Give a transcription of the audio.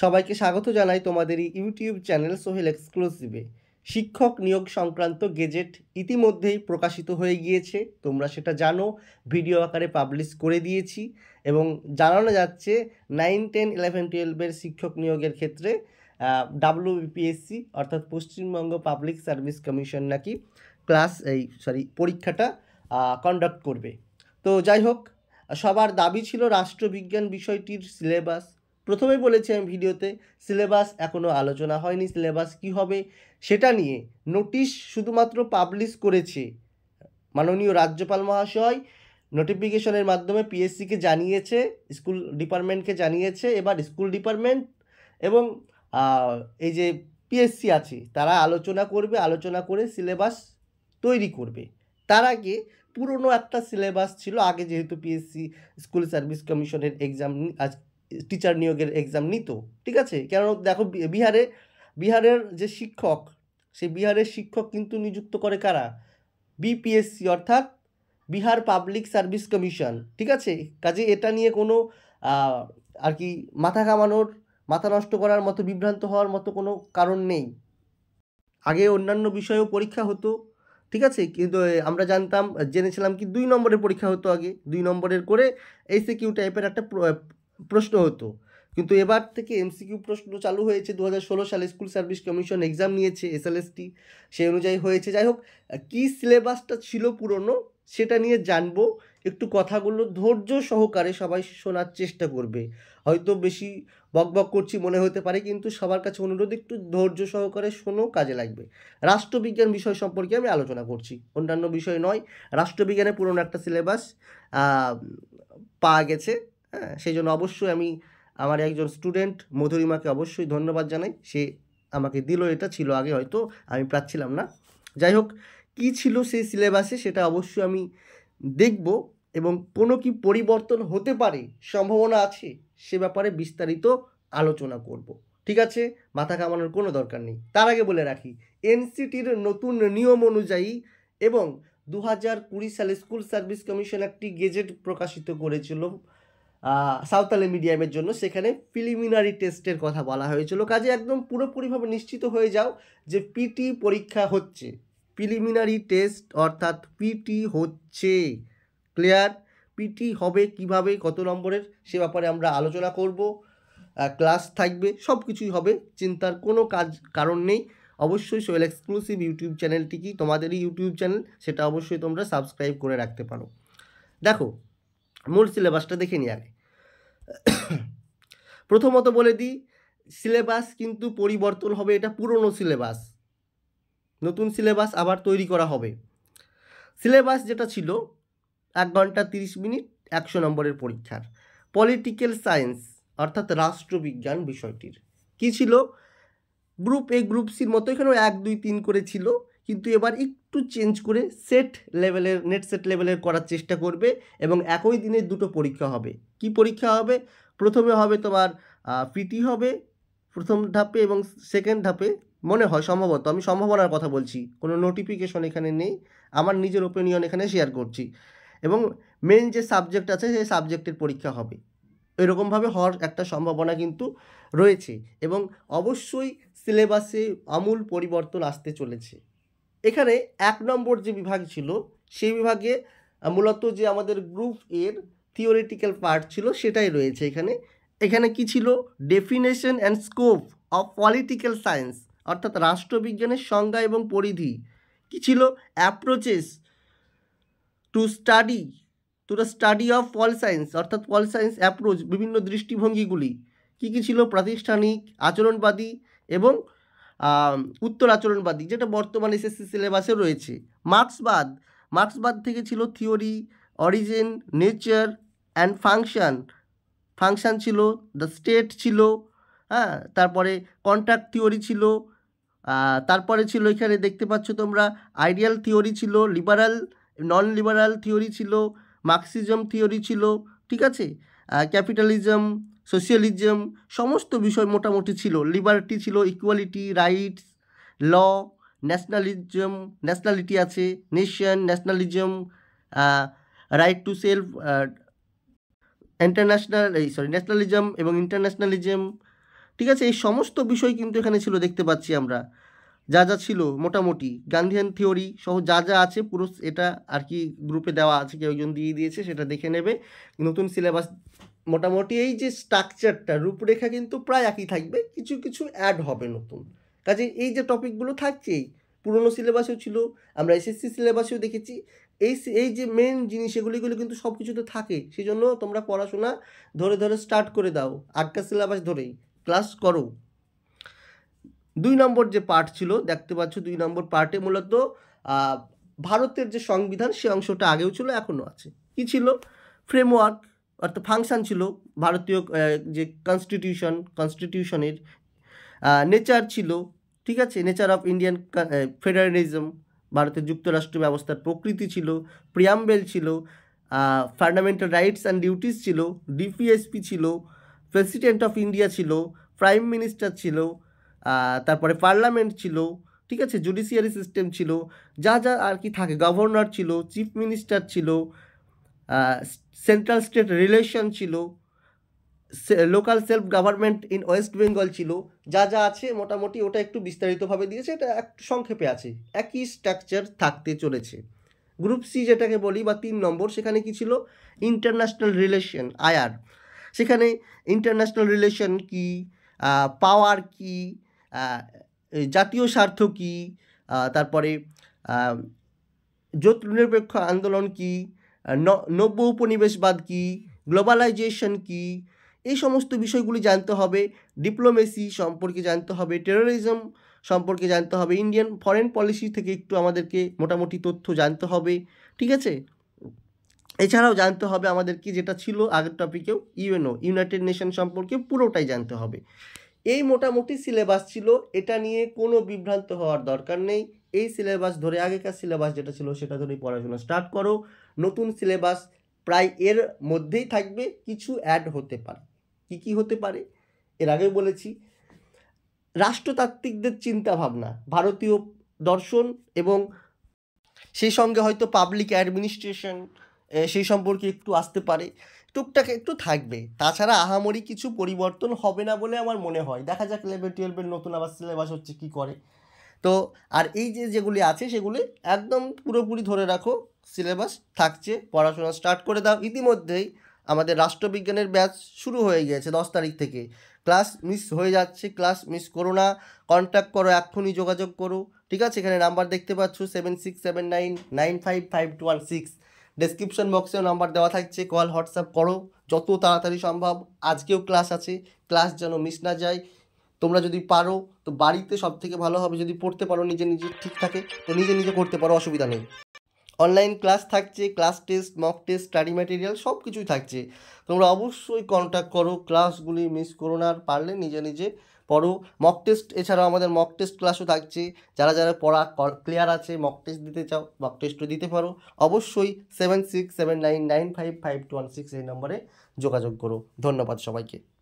সবাইকে স্বাগত জানাই তোমাদের এই ইউটিউব চ্যানেল সোহেল এক্সক্লুসিভে। শিক্ষক নিয়োগ সংক্রান্ত গেজেট ইতিমধ্যেই প্রকাশিত হয়ে গিয়েছে, তোমরা সেটা জানো। ভিডিও আকারে পাবলিশ করে দিয়েছি এবং জানানো যাচ্ছে 9, 10, 11, 12-এর শিক্ষক নিয়োগের ক্ষেত্রে WBPSC অর্থাৎ পশ্চিমবঙ্গ পাবলিক সার্ভিস কমিশন নাকি পরীক্ষাটা কন্ডাক্ট করবে। তো যাই হোক, সবার দাবি ছিল রাষ্ট্রবিজ্ঞান বিষয়টির সিলেবাস। প্রথমেই বলেছি আমি ভিডিওতে, সিলেবাস এখনও আলোচনা হয়নি। সিলেবাস কি হবে সেটা নিয়ে নোটিশ শুধুমাত্র পাবলিশ করেছে মাননীয় রাজ্যপাল মহাশয়। নোটিফিকেশনের মাধ্যমে পিএসসিকে জানিয়েছে, স্কুল ডিপার্টমেন্টকে জানিয়েছে। এবার স্কুল ডিপার্টমেন্ট এবং এই যে পিএসসি আছে তারা আলোচনা করবে, আলোচনা করে সিলেবাস তৈরি করবে। তার আগে পুরনো একটা সিলেবাস ছিল, আগে যেহেতু পিএসসি স্কুল সার্ভিস কমিশনের এক্সাম টিচার নিয়োগের এক্সাম নিত, ঠিক আছে। কেন দেখো, বিহারের যে শিক্ষক, সেই বিহারের শিক্ষক কিন্তু নিযুক্ত করে কারা? বিপিএসসি অর্থাৎ বিহার পাবলিক সার্ভিস কমিশন, ঠিক আছে। কাজে এটা নিয়ে কোনো আর কি মাথা নষ্ট করার মতো, বিভ্রান্ত হওয়ার মতো কোনো কারণ নেই। আগে অন্যান্য বিষয়েও পরীক্ষা হতো, ঠিক আছে, কিন্তু আমরা জেনেছিলাম কি 2 নম্বরের পরীক্ষা হতো আগে, 2 নম্বরের করে এসিকিউ টাইপের একটা প্রশ্ন হতো। কিন্তু এবার থেকে এমসিকিউ প্রশ্ন চালু হয়েছে। 2016 সালে স্কুল সার্ভিস কমিশন এক্সাম নিয়েছে, এসএলএসটি, সেই অনুযায়ী হয়েছে। যাই হোক, কী সিলেবাসটা ছিল পুরনো সেটা নিয়ে জানবো। একটু কথাগুলো ধৈর্য সহকারে সবাই শোনার চেষ্টা করবে। হয়তো বেশি বকবক করছি মনে হতে পারে, কিন্তু সবার কাছে অনুরোধ, একটু ধৈর্য সহকারে শোনো, কাজে লাগবে। রাষ্ট্রবিজ্ঞান বিষয় সম্পর্কে আমি আলোচনা করছি, অন্যান্য বিষয় নয়। রাষ্ট্রবিজ্ঞানে পুরনো একটা সিলেবাস পাওয়া গেছে, হ্যাঁ। সেই জন্য অবশ্যই আমি আমার একজন স্টুডেন্ট মধুরিমাকে অবশ্যই ধন্যবাদ জানাই, সে আমাকে দিল। এটা ছিল আগে, হয়তো আমি পাচ্ছিলাম না। যাই হোক, কী ছিল সেই সিলেবাসে সেটা অবশ্যই আমি দেখব, এবং কোনো কি পরিবর্তন হতে পারে, সম্ভাবনা আছে, সে ব্যাপারে বিস্তারিত আলোচনা করব, ঠিক আছে। মাথা ঘামানোর কোনো দরকার নেই। তার আগে বলে রাখি, এনসিটির নতুন নিয়ম অনুযায়ী এবং 2020 সালে স্কুল সার্ভিস কমিশন একটি গেজেট প্রকাশিত করেছিল সাঁওতালি মিডিয়ামের জন্য। সেখানে প্রিলিমিনারি টেস্টের কথা বলা হয়েছিল। কাজে একদম পুরোপুরিভাবে নিশ্চিত হয়ে যাও যে পিটি পরীক্ষা হচ্ছে, প্রিলিমিনারি টেস্ট অর্থাৎ পিটি হচ্ছে। ক্লিয়ার? পিটি হবে কিভাবে, কত নম্বরের, সে ব্যাপারে আমরা আলোচনা করব। ক্লাস থাকবে, সব কিছুই হবে, চিন্তার কোনো কারণ নেই। অবশ্যই সোহেল এক্সক্লুসিভ ইউটিউব চ্যানেলটি কি তোমাদেরই ইউটিউব চ্যানেল, সেটা অবশ্যই তোমরা সাবস্ক্রাইব করে রাখতে পারো। দেখো, মূল সিলেবাসটা দেখে নিই আগে। প্রথমত বলে দিই, সিলেবাস কিন্তু পরিবর্তন হবে। এটা পুরনো সিলেবাস, নতুন সিলেবাস আবার তৈরি করা হবে। সিলেবাস যেটা ছিল 1 ঘন্টা 30 মিনিট 100 নম্বরের পরীক্ষার, পলিটিক্যাল সায়েন্স অর্থাৎ রাষ্ট্রবিজ্ঞান বিষয়টির কি ছিল, গ্রুপ এ গ্রুপ সির মতো এখানেও 1, 2, 3 করে ছিল, কিন্তু এবার একটু চেঞ্জ করে নেট সেট লেভেলের করার চেষ্টা করবে, এবং একই দিনে 2টো পরীক্ষা হবে। কি পরীক্ষা হবে? প্রথমে হবে তোমার পিটি হবে প্রথম ধাপে, এবং সেকেন্ড ধাপে মনে হয় সম্ভবত, আমি সম্ভাবনার কথা বলছি, কোনো নোটিফিকেশন এখানে নেই, আমার নিজের ওপিনিয়ন এখানে শেয়ার করছি, এবং মেন যে সাবজেক্ট আছে সেই সাবজেক্টের পরীক্ষা হবে। এরকমভাবে হওয়ার একটা সম্ভাবনা কিন্তু রয়েছে, এবং অবশ্যই সিলেবাসে আমূল পরিবর্তন আসতে চলেছে। এখানে 1 নম্বর যে বিভাগ ছিল, সেই বিভাগে মূলত যে আমাদের গ্রুপ এর থিওরিটিক্যাল পার্ট ছিল সেটাই রয়েছে এখানে। এখানে কি ছিল? Definition and scope of political science অর্থাৎ রাষ্ট্রবিজ্ঞানের সংজ্ঞা এবং পরিধি। কি ছিল? Approaches to the study of pol science অর্থাৎ পল সায়েন্স অ্যাপ্রোচ, বিভিন্ন দৃষ্টিভঙ্গিগুলি কী কী ছিল? প্রাতিষ্ঠানিক, আচরণবাদী এবং উত্তর আচরণবাদী, যেটা বর্তমানে এসএসসি সিলেবাসে রয়েছে। মার্ক্সবাদ থেকে ছিল theory, origin, nature and function ছিল, দ্য স্টেট ছিল, হ্যাঁ। তারপরে কন্ট্রাক্ট থিওরি ছিল, তারপরে ছিল এখানে দেখতে পাচ্ছ তোমরা আইডিয়াল থিওরি ছিল, লিবারাল নন লিবারাল থিওরি ছিল, মার্কসিজম থিওরি ছিল, ঠিক আছে, ক্যাপিটালিজম, সোশিয়ালিজম, সমস্ত বিষয় মোটামুটি ছিল। লিবার্টি ছিল, ইকুয়ালিটি, রাইটস, ল, ন্যাশনালিটি আছে, nation, nationalism, right two self, nationalism এবং ইন্টারন্যাশনালিজম, ঠিক আছে, এই সমস্ত বিষয় কিন্তু এখানে ছিল, দেখতে পাচ্ছি আমরা যা যা ছিল মোটামুটি গান্ধিয়ান থিওরি সহ যা যা আছে পুরো এটা আর কি গ্রুপে দেওয়া আছে, কেউ একজন দিয়ে দিয়েছে, সেটা দেখে নেবে। নতুন সিলেবাস মোটামুটি এই যে স্ট্রাকচারটা রূপরেখা কিন্তু প্রায় একই থাকবে, কিছু কিছু অ্যাড হবে নতুন। কাজে এই যে টপিকগুলো থাকছেই, পুরনো সিলেবাসেও ছিল, আমরা এসএসসি সিলেবাসেও দেখেছি, এই যে মেন জিনিস এগুলো কিন্তু সব কিছুতে থাকে। সেই জন্য তোমরা পড়াশোনা ধরে ধরে স্টার্ট করে দাও, আগের সিলেবাস ধরেই ক্লাস করো। 2 নম্বর যে পার্ট ছিল দেখতে পাচ্ছ, 2 নম্বর পার্টে মূলত ভারতের যে সংবিধান সে অংশটা আগেও ছিল এখনও আছে। কি ছিল? ফ্রেমওয়ার্ক অর্থাৎ ফাংশন ছিল ভারতীয় যে কনস্টিটিউশনের, নেচার ছিল, ঠিক আছে, নেচার অফ ইন্ডিয়ান ফেডারেলিজম, ভারতের যুক্তরাষ্ট্র ব্যবস্থার প্রকৃতি ছিল, প্রিয়াম্বেল ছিল, ফান্ডামেন্টাল রাইটস অ্যান্ড ডিউটিস ছিল, ডিপিএসপি ছিল, প্রেসিডেন্ট অফ ইন্ডিয়া ছিল, প্রাইম মিনিস্টার ছিল, তারপরে পার্লামেন্ট ছিল, ঠিক আছে, জুডিশিয়ারি সিস্টেম ছিল, যা যা আর কি থাকে, গভর্নর ছিল, চিফ মিনিস্টার ছিল, সেন্ট্রাল স্টেট রিলেশন ছিল, local self government in West Bengal ছিল, যা যা আছে মোটামুটি ওটা একটু বিস্তারিতভাবে দিয়েছে, এটা একটু সংক্ষেপে আছে, একই স্ট্রাকচার থাকতে চলেছে। গ্রুপ সি যেটাকে বলি বা 3 নম্বর, সেখানে কি ছিল? International relation, IR. সেখানে ইন্টারন্যাশনাল রিলেশন কি, পাওয়ার কি, জাতীয় স্বার্থ কি, তারপরে জোট নিরপেক্ষ আন্দোলন কি, নব্য উপনিবেশবাদ কি, গ্লোবালাইজেশন কি, এই সমস্ত বিষয়গুলি জানতে হবে। ডিপ্লোমেসি সম্পর্কে জানতে হবে, টেরোরিজম সম্পর্কে জানতে হবে, ইন্ডিয়ান ফরেন পলিসি থেকে একটু আমাদেরকে মোটামুটি তথ্য জানতে হবে, ঠিক আছে। এছাড়াও জানতে হবে আমাদের কি, যেটা ছিল আগের টপিকেও, ইউএনও ইউনাইটেড নেশন সম্পর্কে পুরোটাই জানতে হবে। এই মোটামুটি সিলেবাস ছিল, এটা নিয়ে কোনো বিভ্রান্ত হওয়ার দরকার নেই। এই সিলেবাস ধরে, আগেকার সিলেবাস যেটা ছিল সেটা ধরেই পড়াশোনা স্টার্ট করো। নতুন সিলেবাস প্রায় এর মধ্যেই থাকবে, কিছু অ্যাড হতে পারে। কি হতে পারে? এর আগেও বলেছি, রাষ্ট্রতাত্ত্বিকদের চিন্তাভাবনা, ভারতীয় দর্শন এবং সেই সঙ্গে হয়তো পাবলিক অ্যাডমিনিস্ট্রেশন সেই সম্পর্কে একটু আসতে পারে, টুকটাক একটু থাকবে। তাছাড়া আহামরি কিছু পরিবর্তন হবে না বলে আমার মনে হয়। দেখা যাক লেভেল 12-এর নতুন আবার সিলেবাস হচ্ছে কী করে। তো আর এই যেগুলি আছে সেগুলি একদম পুরোপুরি ধরে রাখো, সিলেবাস থাকছে, পড়াশোনা স্টার্ট করে দাও। ইতিমধ্যেই আমাদের রাষ্ট্রবিজ্ঞানের ব্যাচ শুরু হয়ে গিয়েছে 10 তারিখ থেকে। ক্লাস মিস হয়ে যাচ্ছে, ক্লাস মিস করো না, কন্ট্যাক্ট করো, এক্ষুনি যোগাযোগ করো, ঠিক আছে। এখানে নাম্বার দেখতে পাচ্ছ 7679955216, ডেসক্রিপশন বক্সেও নাম্বার দেওয়া থাকছে, কল হোয়াটসঅ্যাপ করো যত তাড়াতাড়ি সম্ভব। আজকেও ক্লাস আছে, ক্লাস যেন মিস না যায়। তোমরা যদি পারো তো বাড়িতে সব থেকে ভালো হবে, যদি পড়তে পারো নিজে ঠিক থাকে তো নিজে করতে পারো, অসুবিধা নেই। অনলাইন ক্লাস থাকছে, class test, mock test, study material সব কিছুই থাকছে। তোমরা অবশ্যই কন্ট্যাক্ট করো, ক্লাসগুলি মিস করো না, আর পারলে নিজে পড়ো। মক টেস্ট, এছাড়াও আমাদের মক টেস্ট ক্লাসও থাকছে। যারা পড়া ক্লিয়ার আছে, মক টেস্ট দিতে চাও, মক টেস্টও দিতে পারো। অবশ্যই 7679955216 এই নম্বরে যোগাযোগ করো। ধন্যবাদ সবাইকে।